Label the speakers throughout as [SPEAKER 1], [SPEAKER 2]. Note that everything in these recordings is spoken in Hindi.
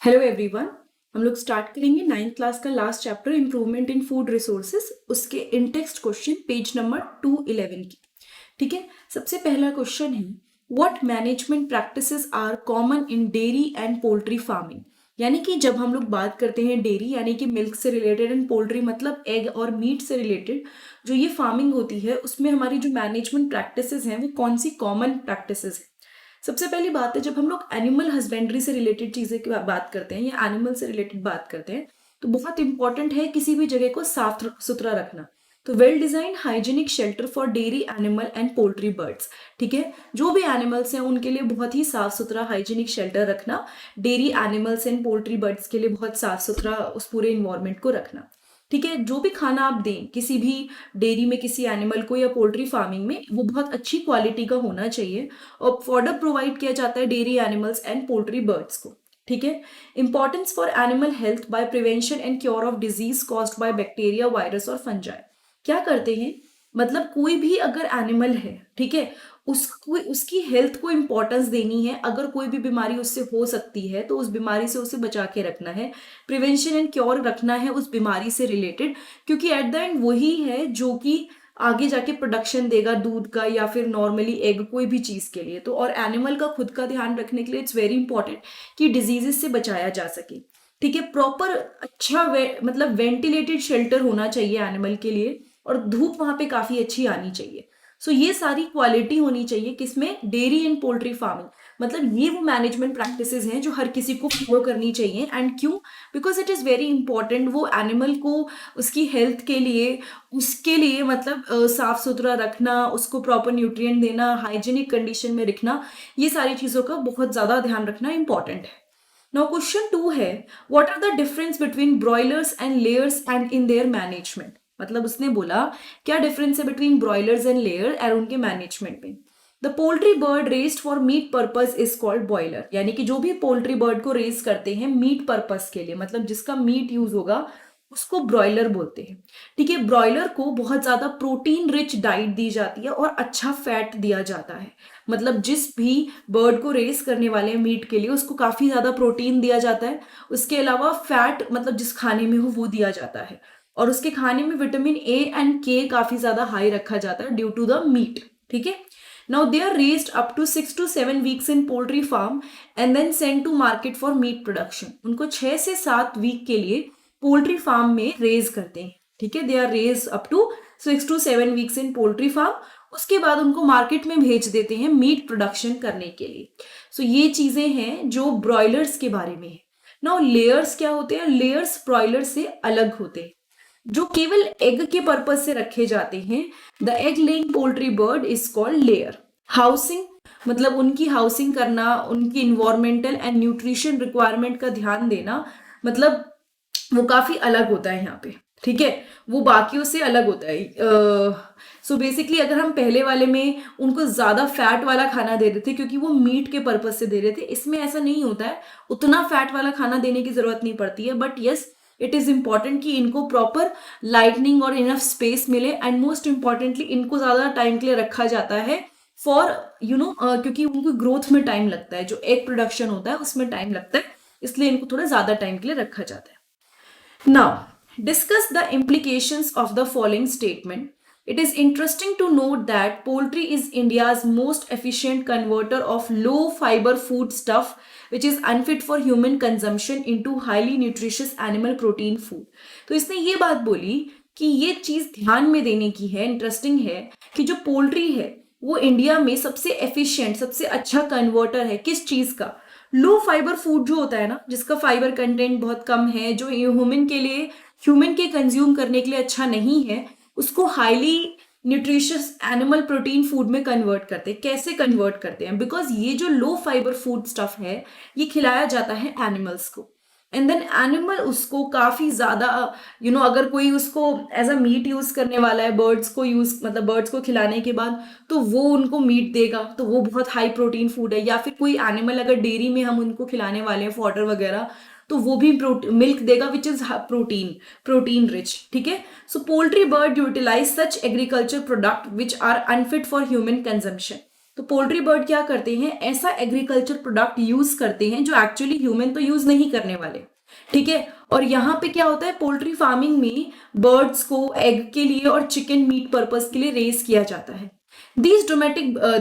[SPEAKER 1] Hello everyone. हम लोग स्टार्ट करेंगे 9th क्लास का last chapter improvement in food resources, उसके in text question page number 211 की। ठीक है, सबसे पहला क्वेश्चन है what management practices are common in dairy and poultry farming. यानी कि जब हम लोग बात करते हैं डेयरी यानी कि मिल्क से रिलेटेड एंड पोल्ट्री मतलब एग और मीट से रिलेटेड जो ये फार्मिंग होती है उसमें हमारी जो मैनेजमेंट प्रैक्टिसेस हैं वो कौन सी कॉमन प्रैक्टिसेस हैं। सबसे पहली बात है, जब हम लोग एनिमल हस्बेंड्री से रिलेटेड चीजें की बात करते हैं या एनिमल से रिलेटेड बात करते हैं तो बहुत इंपॉर्टेंट है किसी भी जगह को साफ सुथरा रखना। तो well design hygienic shelter for dairy animal and poultry birds. ठीक है, जो भी एनिमल्स हैं उनके लिए बहुत ही साफ सुथरा हाइजीनिक शेल्टर रखना, dairy animals and poultry birds के लिए बहुत साफ सुथरा उस पूरे इन्वायरमेंट को रखना। ठीक है, जो भी खाना आप दें किसी भी डेयरी में किसी एनिमल को या पोल्ट्री फार्मिंग में वो बहुत अच्छी क्वालिटी का होना चाहिए और फॉडर प्रोवाइड किया जाता है dairy animals and poultry birds को। ठीक है, importance for animal health by prevention and cure of disease caused by bacteria virus और फंजाई। क्या करते हैं, मतलब कोई भी अगर एनिमल है, ठीक है, उसको उसकी हेल्थ को इंपॉर्टेंस देनी है। अगर कोई भी बीमारी उससे हो सकती है तो उस बीमारी से उसे बचा के रखना है, प्रिवेंशन एंड क्योर रखना है उस बीमारी से रिलेटेड, क्योंकि एट द एंड वही है जो कि आगे जाके प्रोडक्शन देगा दूध का या फिर नॉर्मली एग कोई भी चीज के लिए। तो और एनिमल का खुद का ध्यान रखने के लिए इट्स वेरी इंपॉर्टेंट कि डिजीजेस से बचाया जा सके। ठीक है, प्रॉपर अच्छा मतलब वेंटिलेटेड शेल्टर होना चाहिए एनिमल के लिए और धूप वहां पे काफी अच्छी आनी चाहिए। सो ये सारी क्वालिटी होनी चाहिए किसमें, डेयरी एंड पोल्ट्री फार्मिंग। मतलब ये वो मैनेजमेंट प्रैक्टिसेस हैं जो हर किसी को फॉलो करनी चाहिए। एंड क्यों, because it is very important. वो एनिमल को उसकी हेल्थ के लिए उसके लिए मतलब साफ सुथरा रखना, उसको प्रॉपर न्यूट्रिएंट देना, हाइजीनिक कंडीशन में रखना, ये सारी चीजों का बहुत ज्यादा ध्यान रखना इंपॉर्टेंट है। नाउ क्वेश्चन 2 है what are the difference between broilers and layers and in their management. मतलब उसने बोला क्या डिफरेंस है बिटवीन ब्रॉयलर्स एंड लेयर और उनके मैनेजमेंट में। The poultry bird raised for meet purpose is called boiler. यानी कि जो भी पोल्ट्री बर्ड को रेस करते हैं मीट पर्पज के लिए, मतलब जिसका मीट यूज होगा, उसको ब्रॉयलर बोलते हैं। ठीक है, ब्रॉयलर को बहुत ज्यादा प्रोटीन रिच डाइट दी जाती है और अच्छा फैट दिया जाता है। मतलब जिस भी बर्ड को रेस करने वाले हैं मीट के लिए उसको काफी ज्यादा प्रोटीन दिया जाता है। उसके अलावा फैट मतलब जिस खाने में हो वो दिया जाता है और उसके खाने में विटामिन ए एंड के काफी ज्यादा हाई रखा जाता है ड्यू टू द मीट। ठीक है, now they are raised up to 6 to 7 weeks in poultry farm and then send to market for meat production. उनको 6 से 7 वीक के लिए पोल्ट्री फार्म में रेज करते हैं। ठीक है, they are raise up to 6 to 7 weeks in poultry farm. उसके बाद उनको मार्केट में भेज देते हैं मीट प्रोडक्शन करने के लिए। सो ये चीजें हैं जो ब्रॉयलर्स के बारे में है। नाउ लेयर्स क्या होते हैं, लेयर्स ब्रॉयलर से अलग होते हैं जो केवल एग के पर्पज से रखे जाते हैं। The egg laying poultry bird is called layer. Housing मतलब उनकी हाउसिंग करना, उनकी इन्वायरमेंटल एंड न्यूट्रिशन रिक्वायरमेंट का ध्यान देना, मतलब वो काफी अलग होता है यहाँ पे। ठीक है, वो बाकियों से अलग होता है। सो बेसिकली अगर हम पहले वाले में उनको ज्यादा फैट वाला खाना दे रहे थे क्योंकि वो मीट के पर्पज से दे रहे थे, इसमें ऐसा नहीं होता है, उतना फैट वाला खाना देने की जरूरत नहीं पड़ती है। But yes, it is important कि इनको प्रॉपर लाइटनिंग और इनफ स्पेस मिले एंड मोस्ट इंपॉर्टेंटली इनको ज्यादा टाइम के लिए रखा जाता है फॉर क्योंकि उनको ग्रोथ में टाइम लगता है, जो एग प्रोडक्शन होता है उसमें टाइम लगता है, इसलिए इनको थोड़ा ज्यादा टाइम के लिए रखा जाता है। Now, discuss the implications of the following statement. It is interesting to note that poultry is India's most efficient converter of low fiber food stuff which is unfit for human consumption into highly nutritious animal protein food. तो इसने ये बात बोली कि ये चीज ध्यान में देने की है, इंटरेस्टिंग है कि जो पोल्ट्री है वो इंडिया में सबसे एफिशिएंट, सबसे अच्छा कन्वर्टर है किस चीज का, लो फाइबर फूड जो होता है ना, जिसका फाइबर कंटेंट बहुत कम है, जो ह्यूमन के कंज्यूम करने के लिए अच्छा नहीं है, उसको highly nutritious animal protein food में कन्वर्ट करते हैं। कैसे कन्वर्ट करते हैं, बिकॉज ये जो लो फाइबर फूड स्टफ है ये खिलाया जाता है एनिमल्स को एंड देन एनिमल उसको काफी ज्यादा अगर कोई उसको एज अ मीट यूज करने वाला है, बर्ड्स को खिलाने के बाद तो वो उनको मीट देगा, तो वो बहुत हाई प्रोटीन फूड है। या फिर कोई एनिमल अगर डेयरी में हम उनको खिलाने वाले हैं फॉडर वगैरह, तो वो भी मिल्क देगा विच इज प्रोटीन रिच। ठीक है, so poultry bird utilise such agriculture product which are unfit for human consumption. तो पोल्ट्री बर्ड क्या करते हैं, ऐसा एग्रीकल्चर प्रोडक्ट यूज करते हैं जो एक्चुअली ह्यूमन तो यूज नहीं करने वाले, ठीक है। और यहाँ पे क्या होता है, पोल्ट्री फार्मिंग में बर्ड्स को एग के लिए और चिकन मीट पर्पस के लिए रेज किया जाता है। These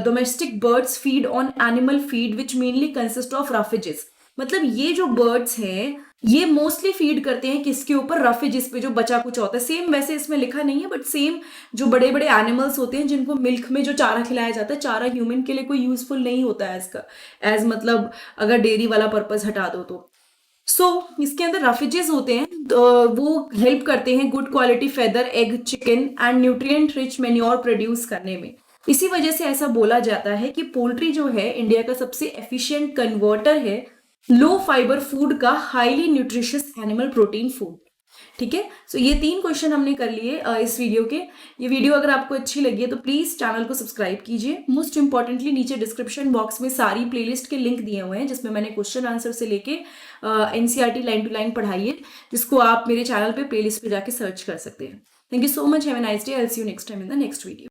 [SPEAKER 1] domestic birds feed on animal feed which mainly consist of roughages। मतलब ये जो बर्ड्स हैं ये मोस्टली फीड करते हैं किसके ऊपर, रफेजेस पे, जो बचा कुछ होता है। सेम वैसे इसमें लिखा नहीं है बट सेम जो बड़े बड़े एनिमल्स होते हैं जिनको मिल्क में जो चारा खिलाया जाता है, चारा ह्यूमन के लिए कोई यूजफुल नहीं होता है इसका एज, मतलब अगर डेयरी वाला पर्पज हटा दो तो। इसके अंदर रफेजेस होते हैं, तो वो हेल्प करते हैं good quality feather, egg, chicken and nutrient rich manure produce करने में। इसी वजह से ऐसा बोला जाता है कि पोल्ट्री जो है इंडिया का सबसे एफिशिएंट कन्वर्टर है लो फाइबर फूड का highly nutritious animal protein food, ठीक है। सो ये 3 क्वेश्चन हमने कर लिए इस वीडियो के। ये वीडियो अगर आपको अच्छी लगी है तो प्लीज चैनल को सब्सक्राइब कीजिए। मोस्ट इंपॉर्टेंटली नीचे डिस्क्रिप्शन बॉक्स में सारी प्लेलिस्ट के लिंक दिए हुए हैं जिसमें मैंने क्वेश्चन आंसर से लेके एनसीईआरटी लाइन टू लाइन पढ़ाई है, जिसको आप मेरे चैनल पे प्लेलिस्ट पे जाके सर्च कर सकते हैं। Thank you so much, have a nice day, I will see you next time in the next video.